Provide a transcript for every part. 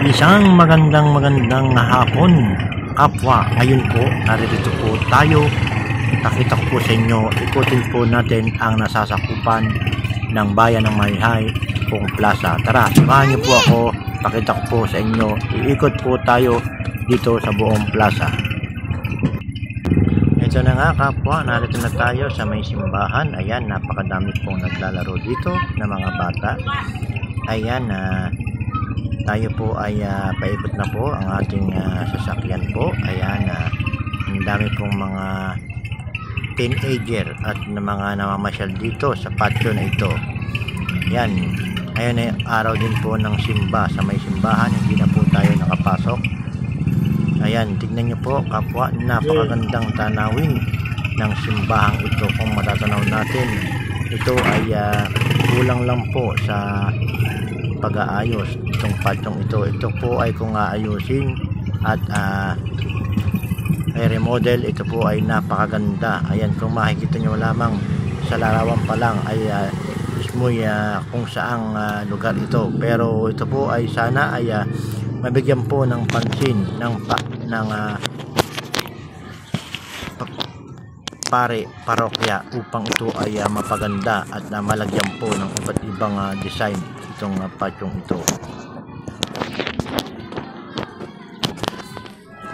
Isang magandang hapon, kapwa. Ayun po, narito po tayo. Nakita ko po sa inyo, ikutin po natin ang nasasakupan ng bayan ng Mayhay kung plaza. Tara, samahan niyo po ako. Pakita ko po sa inyo, iikot po tayo dito sa buong plaza. Ito na nga kapwa, narito na tayo sa may simbahan. Ayan, napakadami pong naglalaro dito na mga bata. Ayan, tayo po ay paikot na po ang ating sasakyan po. Ayan, ang dami pong mga teenager at mga namamasyal dito sa patio na ito. Ayan, ngayon ay araw din po ng simba. Sa may simbahan, hindi na po tayo nakapasok. Ayan, tignan nyo po kapwa, napakagandang tanawin ng simbahang ito. Kung matatanaw natin, ito ay kulang lang po sa pag-aayos itong patyong ito. Ito po ay kung aayusin at remodel, ito po ay napakaganda. Ayan, kung makikita nyo lamang sa larawan pa lang ay ismoy kung saang lugar ito. Pero ito po ay sana ay mabigyan po ng pansin ng parokya upang ito ay mapaganda at malagyan po ng iba't ibang design itong patyong ito.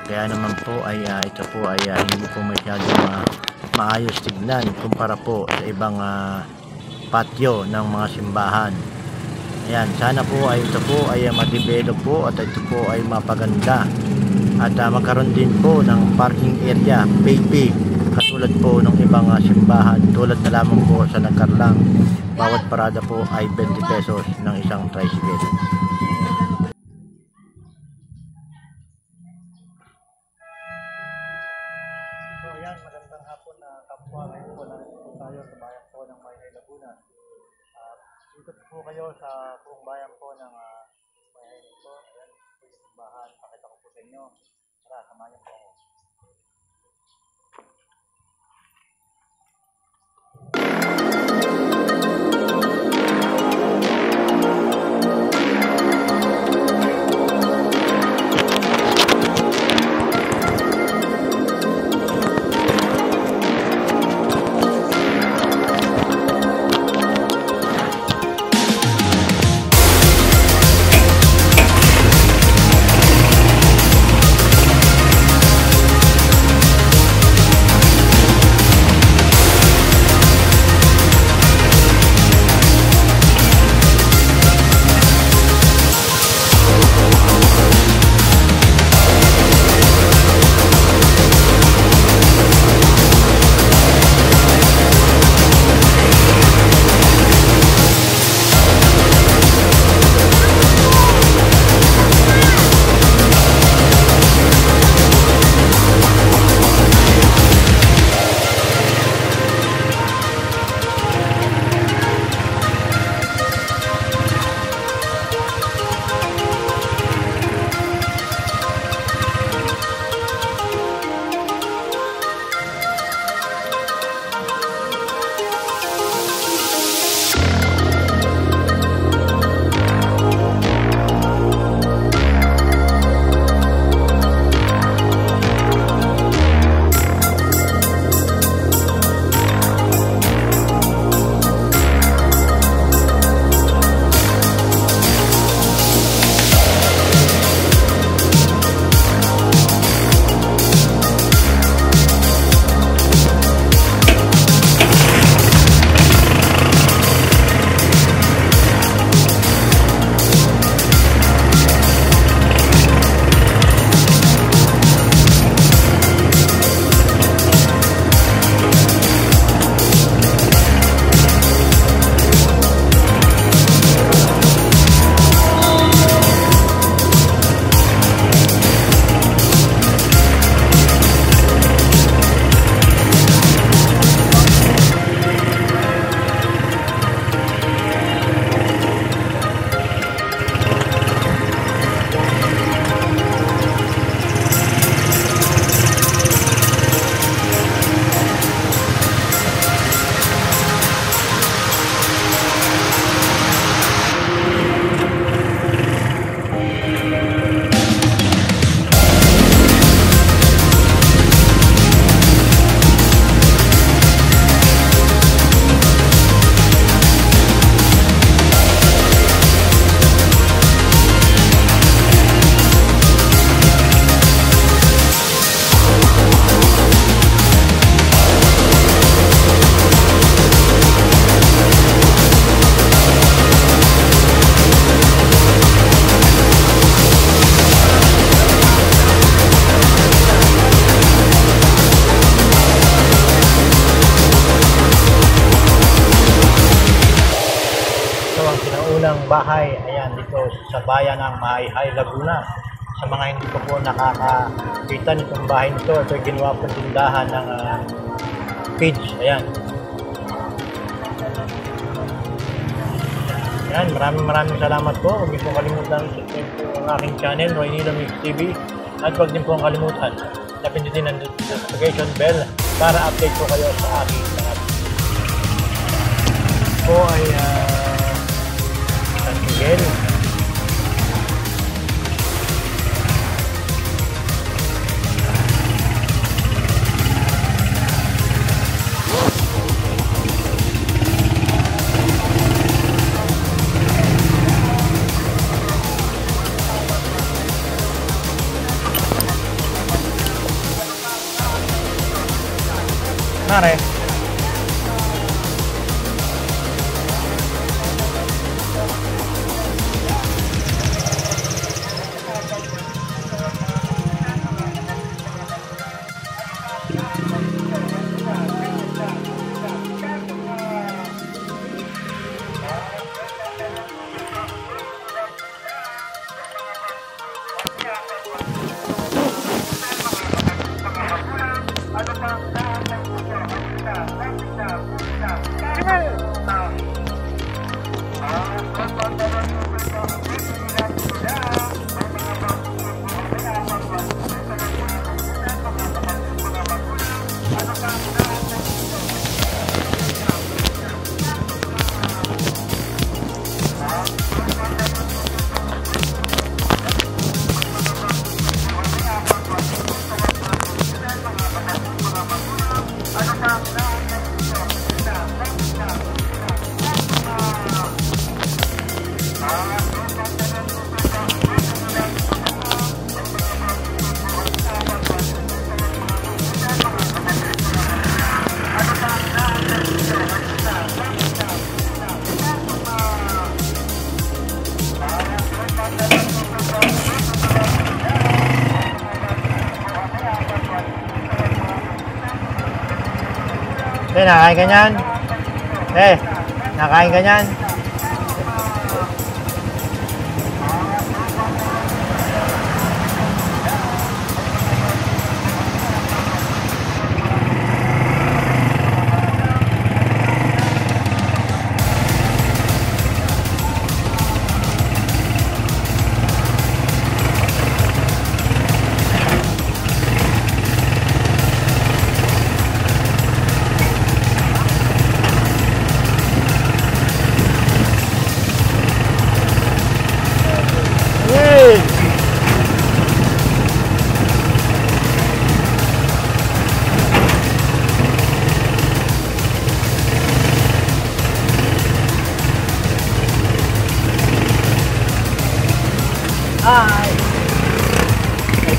Kaya naman po ay ito po ay hindi po masyadong maayos tignan kumpara po sa ibang patio ng mga simbahan. Ayan, sana po ay ito po ay ma-develop po at ito po ay mapaganda at magkaroon din po ng parking area, baby, katulad po ng ibang simbahan. Tulad na lamang po sa Nagkarlang, bawat parada po ay 20 pesos ng isang tricycle. So ayan, magandang hapon na kapwa. Ngayon po nandito tayo sa bayan po ng Mayhay, Laguna. Ikot po kayo sa buong bayan po ng Mayhay nito. Ayan, po yung simbahan. Pakita ko po sa inyo. Tara, samahan niyo po ako. bayan ng Mahayhay, Laguna. Sa mga hindi pa po nakakita nitong bahay nito, ito ginawa po tindahan ng page. Ayan. Ayan, maraming salamat po. Huwag niyo po kalimutan subscribe po ang aking channel, Roynilo Mix TV. At huwag din po kalimutan na pindutin ang notification bell para update po kayo sa aking mga po ay San Miguel. Mare. Nakain ka niyan? Nakain ka niyan?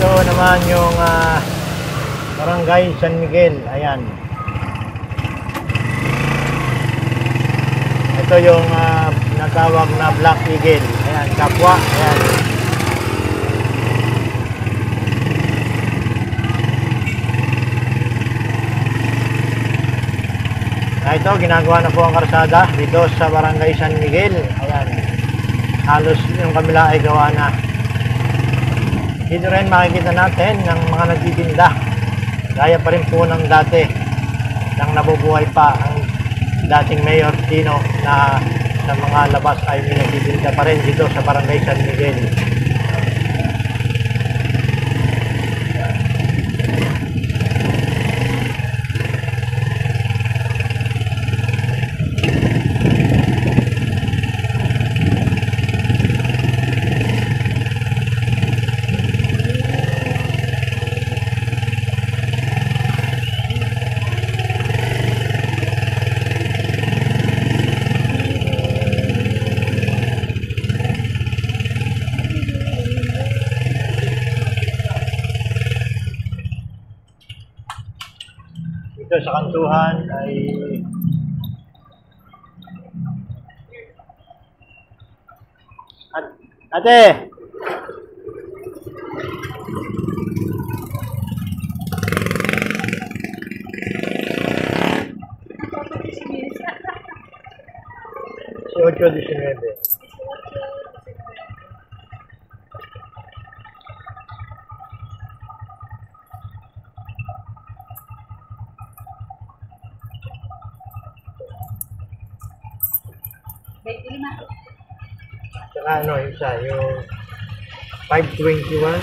Ito naman yung Barangay San Miguel. Ayan. Ito yung natawag na Black Eagle. Ayan, kapwa. Ayan. Ito, ginagawa na po ang karsada dito sa Barangay San Miguel. Ayan. Halos yung kabila ay gawa na. Dito rin makikita natin ng mga nagtitinda. Gaya pa rin po ng dati nang nabubuhay pa ang dating Mayor Tino na sa mga labas ay may nagtitinda pa rin dito sa Barangay San Miguel. Dito sa kantuhan ay ate! Si 8-19. Saka ano, isa, yung 521.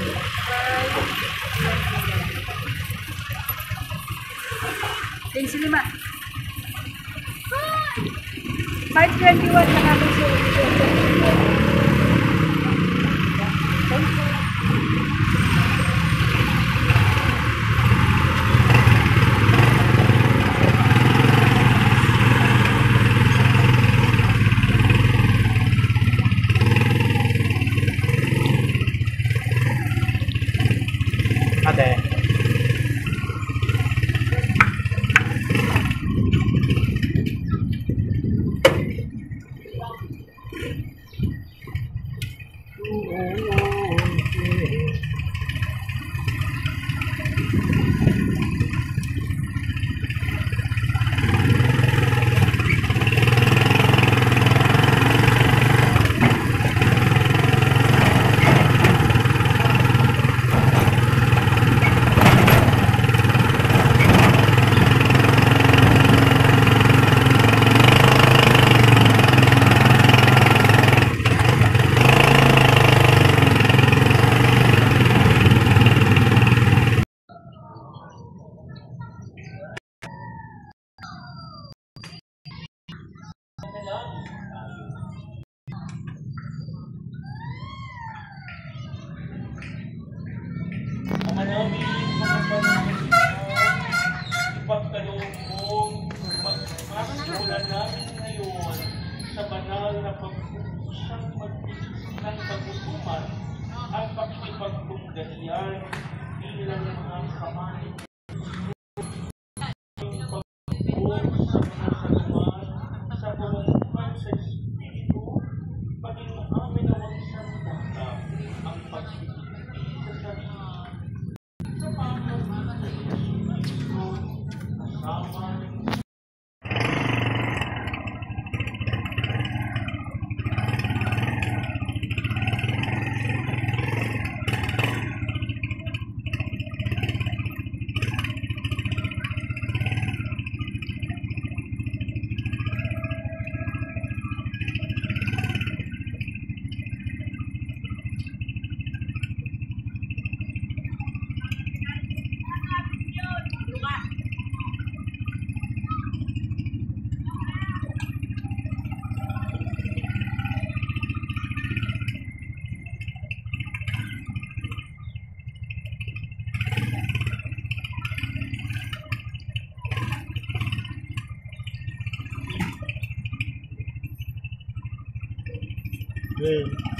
Yung silima. 521 saka may Ate. Manami mga panahon ipagkaloob mo pagmasulan namin ngayon sa banal na pag-uusang magbibig ng pag-utuman at pakikipagtunggalian bilang mga kamay yung pag-uusap sa mga saluman sa pamumukan sa Espiritu paging amin ang isang data ang pagsisigiti sa sarili Okay.